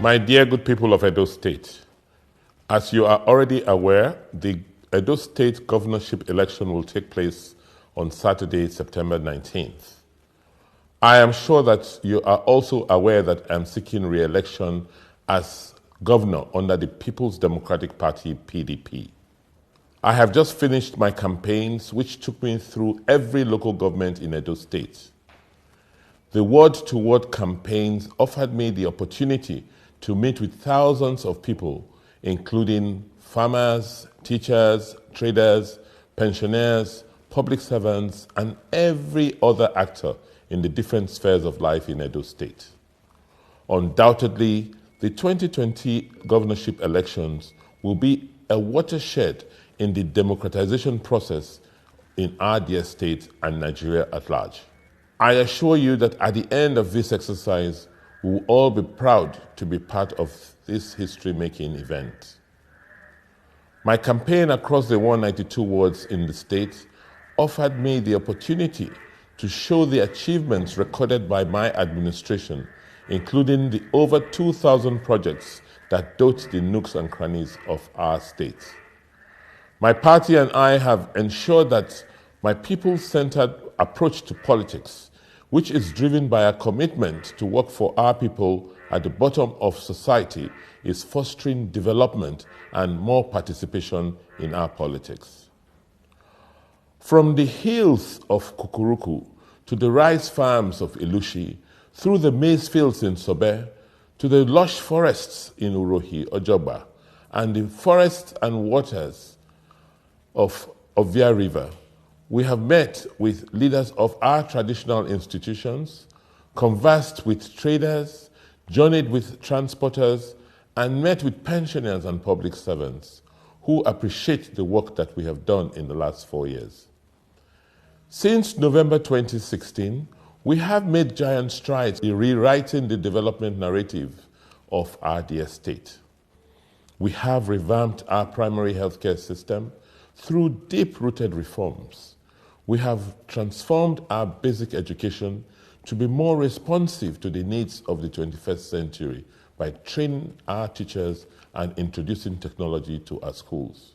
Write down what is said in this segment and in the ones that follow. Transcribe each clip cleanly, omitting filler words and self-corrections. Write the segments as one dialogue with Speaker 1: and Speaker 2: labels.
Speaker 1: My dear good people of Edo State, as you are already aware, the Edo State governorship election will take place on Saturday, September 19th. I am sure that you are also aware that I am seeking re-election as governor under the People's Democratic Party, PDP. I have just finished my campaigns, which took me through every local government in Edo State. The word-to-word campaigns offered me the opportunity to meet with thousands of people, including farmers, teachers, traders, pensioners, public servants, and every other actor in the different spheres of life in Edo State. Undoubtedly, the 2020 governorship elections will be a watershed in the democratization process in our dear state and Nigeria at large. I assure you that at the end of this exercise, we will all be proud to be part of this history-making event. My campaign across the 192 wards in the state offered me the opportunity to show the achievements recorded by my administration, including the over 2,000 projects that dot the nooks and crannies of our state. My party and I have ensured that my people-centered approach to politics, which is driven by a commitment to work for our people at the bottom of society, is fostering development and more participation in our politics. From the hills of Kukuruku to the rice farms of Ilushi, through the maize fields in Sobe, to the lush forests in Urohi, Ojoba, and the forests and waters of Ovia River, we have met with leaders of our traditional institutions, conversed with traders, journeyed with transporters, and met with pensioners and public servants who appreciate the work that we have done in the last 4 years. Since November 2016, we have made giant strides in rewriting the development narrative of our dear state. We have revamped our primary healthcare system through deep-rooted reforms. We have transformed our basic education to be more responsive to the needs of the 21st century by training our teachers and introducing technology to our schools.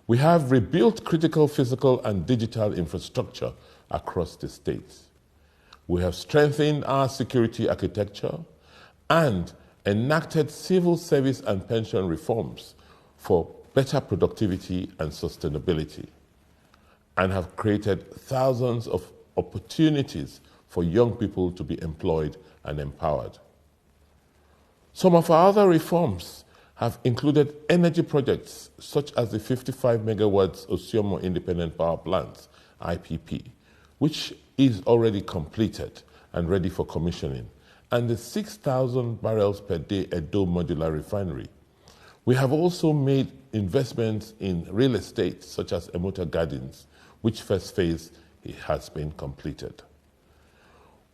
Speaker 1: We have rebuilt critical physical and digital infrastructure across the state. We have strengthened our security architecture and enacted civil service and pension reforms for better productivity and sustainability, and have created thousands of opportunities for young people to be employed and empowered. Some of our other reforms have included energy projects such as the 55 megawatts Osiomo Independent Power Plant, IPP, which is already completed and ready for commissioning, and the 6,000 barrels per day Edo Modular Refinery. We have also made investments in real estate such as Emota Gardens, which first phase has been completed.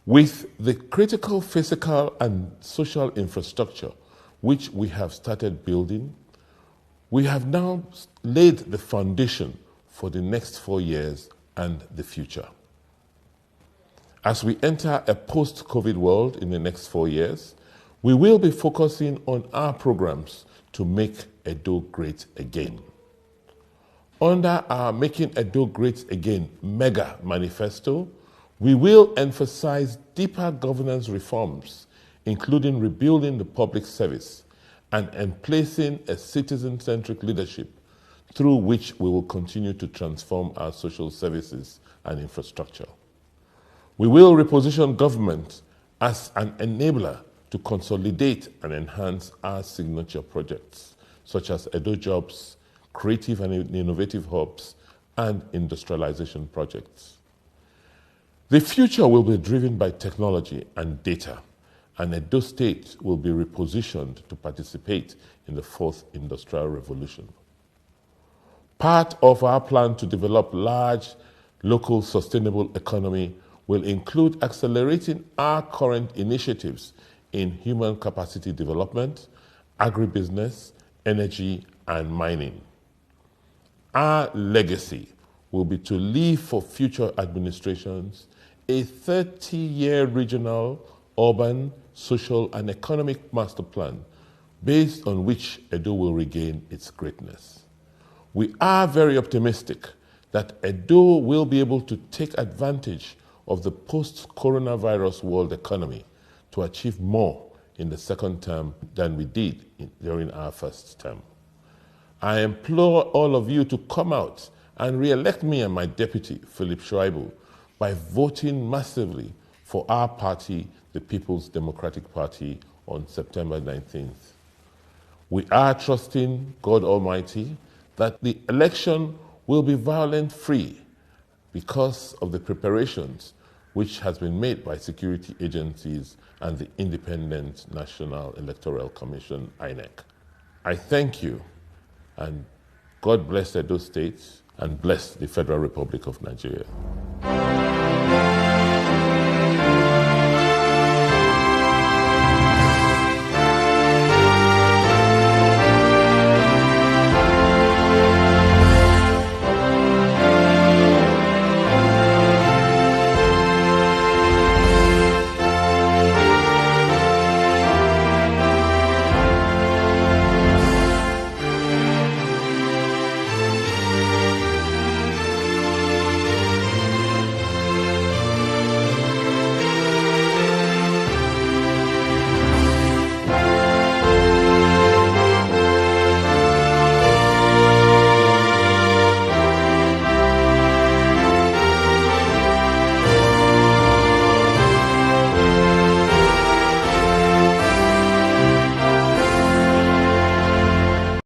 Speaker 1: With the critical physical and social infrastructure which we have started building, we have now laid the foundation for the next 4 years and the future. As we enter a post-COVID world in the next 4 years, we will be focusing on our programs to make Edo great again. Under our Making Edo Great Again mega manifesto, we will emphasize deeper governance reforms, including rebuilding the public service and emplacing a citizen-centric leadership through which we will continue to transform our social services and infrastructure. We will reposition government as an enabler to consolidate and enhance our signature projects, such as Edo Jobs, creative and innovative hubs, and industrialization projects. The future will be driven by technology and data, and Edo State will be repositioned to participate in the fourth industrial revolution. Part of our plan to develop large local sustainable economy will include accelerating our current initiatives in human capacity development, agribusiness, energy, and mining. Our legacy will be to leave for future administrations a 30-year regional, urban, social, and economic master plan based on which Edo will regain its greatness. We are very optimistic that Edo will be able to take advantage of the post-coronavirus world economy to achieve more in the second term than we did during our first term. I implore all of you to come out and re-elect me and my deputy, Philip Shuaibu, by voting massively for our party, the People's Democratic Party, on September 19th. We are trusting God Almighty that the election will be violence-free because of the preparations which has been made by security agencies and the Independent National Electoral Commission, INEC. I thank you, and God bless Edo State and bless the Federal Republic of Nigeria.